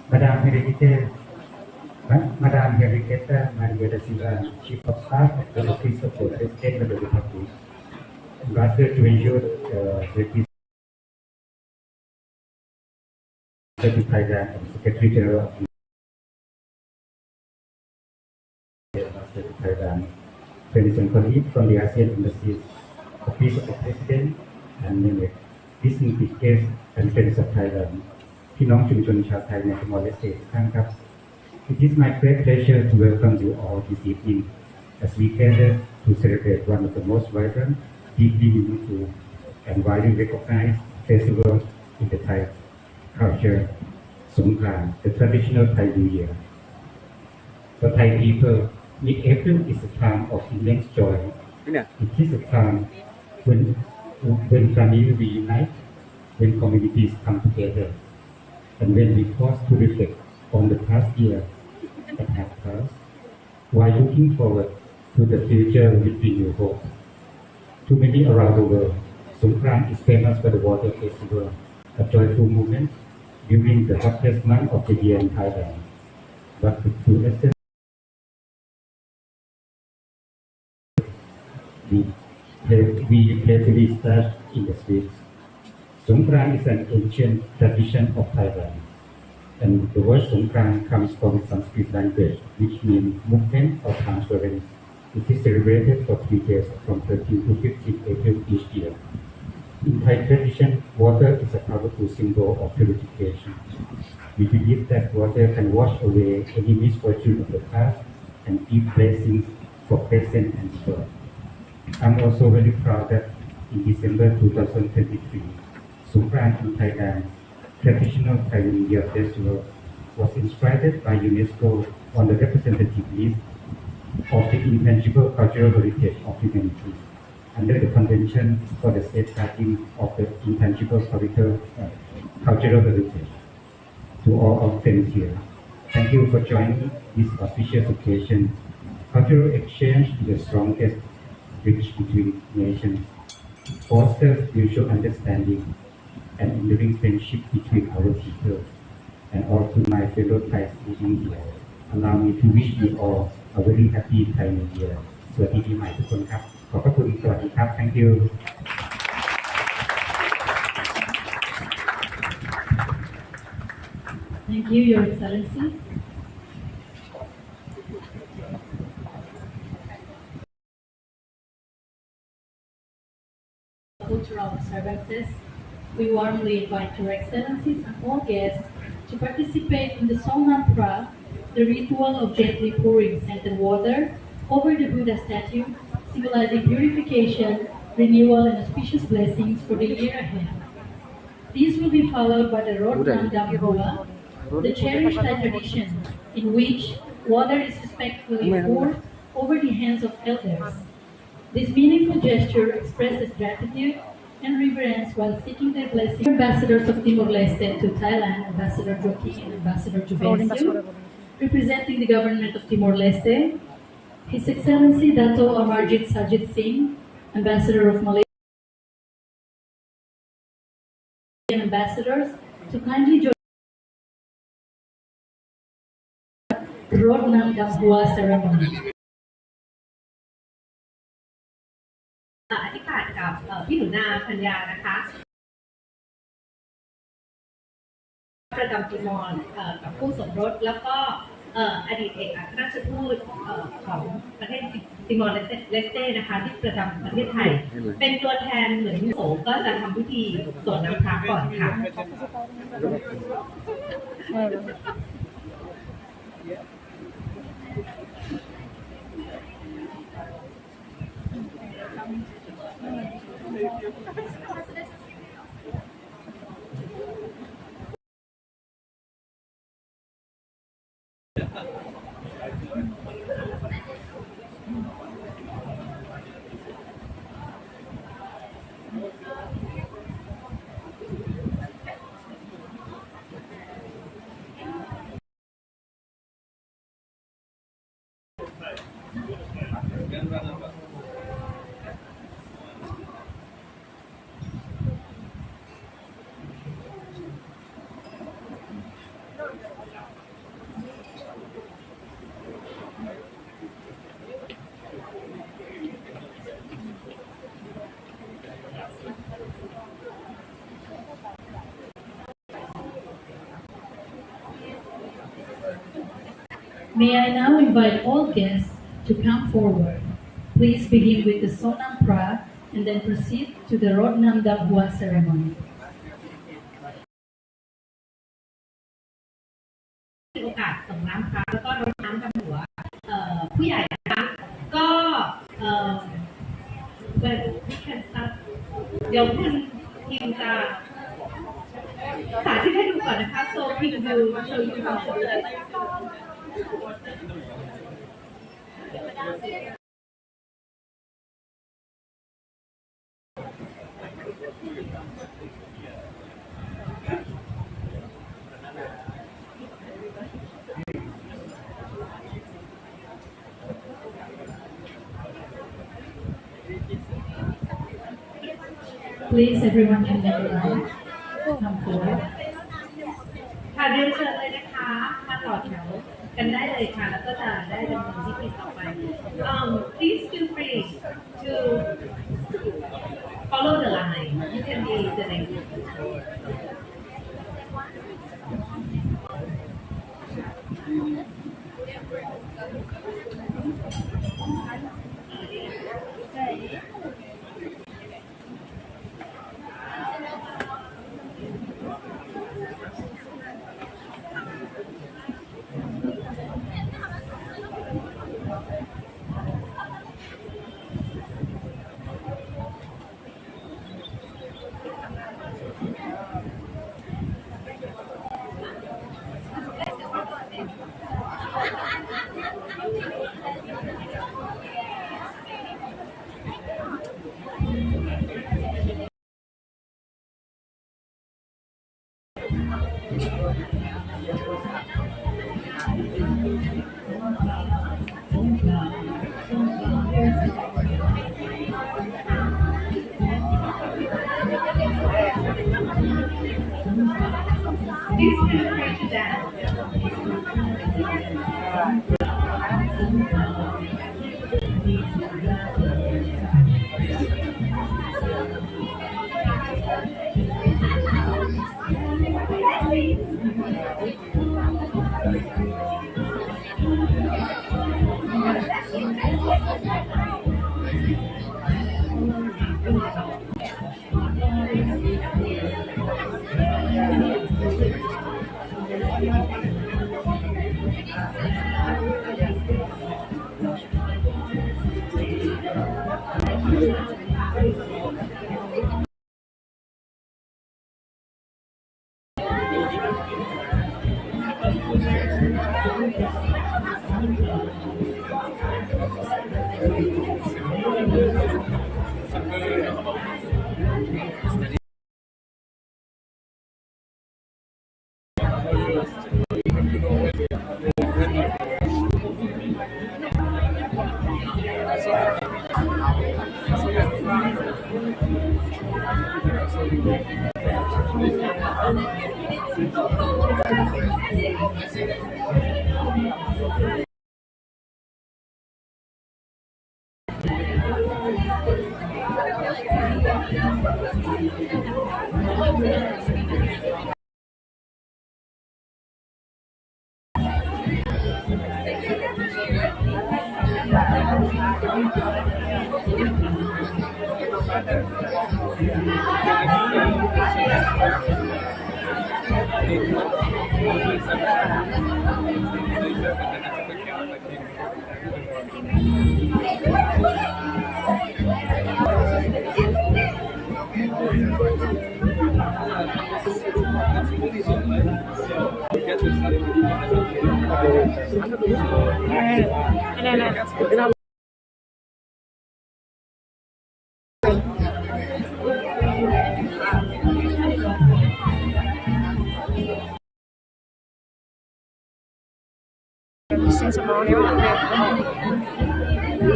Madam Henrietta, Madam Henrietta Maria da Silva, Chief of Staff of the Office of the President of the Republic, Ambassador to ensure the Secretary General and Secretary General of the Secretary General, friends and colleagues from the ASEAN Embassies, Office of the President, and many distinguished guests and friends of Thailand. พี่น้องชุมชนชาวไทยในจังหวัดเลสเตทุกท่านครับ It is my great pleasure to welcome you all this evening as we gather to celebrate one of the most vibrant, deeply meaningful, and widely recognized festivals in the Thai culture, Songkran, the traditional Thai New Year. For Thai people, mid-April is a time of immense joy. It is a time when families reunite, when communities come together, and when we pause to reflect on the past year that has passed, while looking forward to the future with renewed hope. To many around the world, Songkran is famous for the water festival, a joyful moment during the hottest month of the year in Thailand. But the true essence we playfully start in the streets. Songkran is an ancient tradition of Thailand, and the word Songkran comes from Sanskrit language, which means movement or transference. It is celebrated for 3 days from 13 to 15 April each year. In Thai tradition, water is a powerful symbol of purification. We believe that water can wash away any misfortune of the past and give blessings for present and future. I'm also very proud that in December 2023, Songkran in Thailand, traditional Thai New Year festival, was inscribed by UNESCO on the representative list of the intangible cultural heritage of humanity under the Convention for the Safeguarding of the Intangible Cultural Heritage. To all our friends here, thank you for joining this auspicious occasion. Cultural exchange is the strongest bridge between nations, fosters mutual understanding and enduring friendship between our people. And all to my fellow Thais living here, allow me to wish you all a very happy Thai New Year. สวัสดีปีใหม่ทุกคนครับ ขอบพระคุณ สวัสดีครับ Thank you. Thank you, Your Excellency. Cultural observances, we warmly invite Your Excellencies and all guests to participate in the Songkran Pra, the ritual of gently pouring scented water over the Buddha statue, symbolizing purification, renewal, and auspicious blessings for the year ahead. These will be followed by the Rod Nam Dam Hua, the cherished Thai tradition in which water is respectfully poured over the hands of elders. This meaningful gesture expresses gratitude and reverence while seeking their blessing. Ambassadors of Timor-Leste to Thailand, Ambassador Joki and Ambassador Juvencio, representing the government of Timor-Leste, His Excellency Dato Amarjit Sajid Singh, Ambassador of Malaysia, and ambassadors to kindly join the Rod Nam Dam Hua ceremony. อธิษฐานกับพี่หนูนาพัญญานะคะประจำติมอร์กับผู้สมรสแล้วก็อดีตเอกอัครราชทูตของประเทศติมอร์เลสเต้นะคะที่ประจำประเทศไทยเป็นตัวแทนเหมือนโสก็จะทำพิธีสวดน้ำพระก่อนค่ะ Gracias. May I now invite all guests to come forward. Please begin with the Sonam Pra and then proceed to the Rodnam Dakwah ceremony. โอกาสส่งน้ำพระแล้วก็รดน้ำดำหัวผู้ใหญ่นะคะก็เดี๋ยวคุณทีมจะสาธิตให้ดูก่อนนะคะ so he will show you how to do it. Please, everyone can make a line. Come forward. ค่ะเรียนเชิญเลยนะคะมาต่อแถวกันได้เลยค่ะแล้วก็จะได้ดำเนินพิธีต่อไป please feel free to follow the line. You can be the next. Please feel free to dance.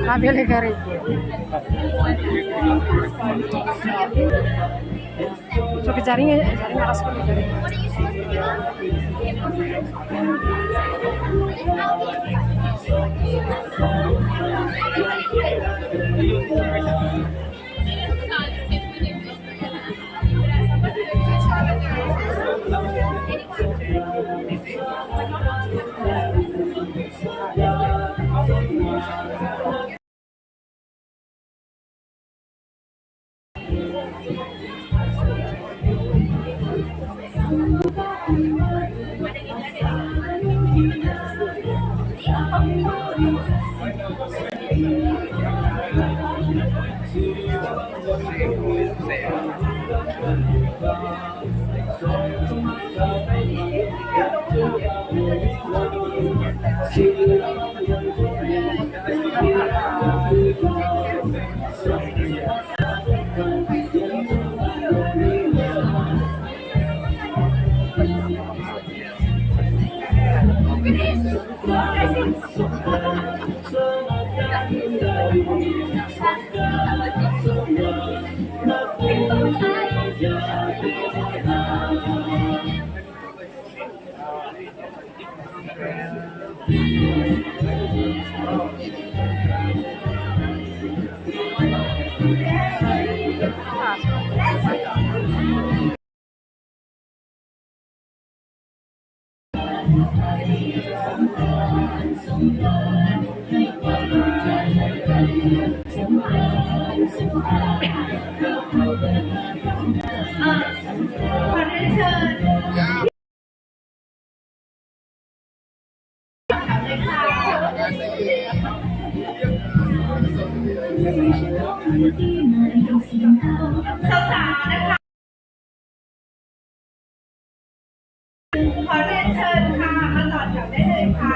Kabel garis. Coba jaringnya aras pun jaring. ขอเรียนเชิญเลยค่ะสาวๆนะคะขอเรียนเชิญค่ะมาต่อแถวได้เลยค่ะ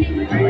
It's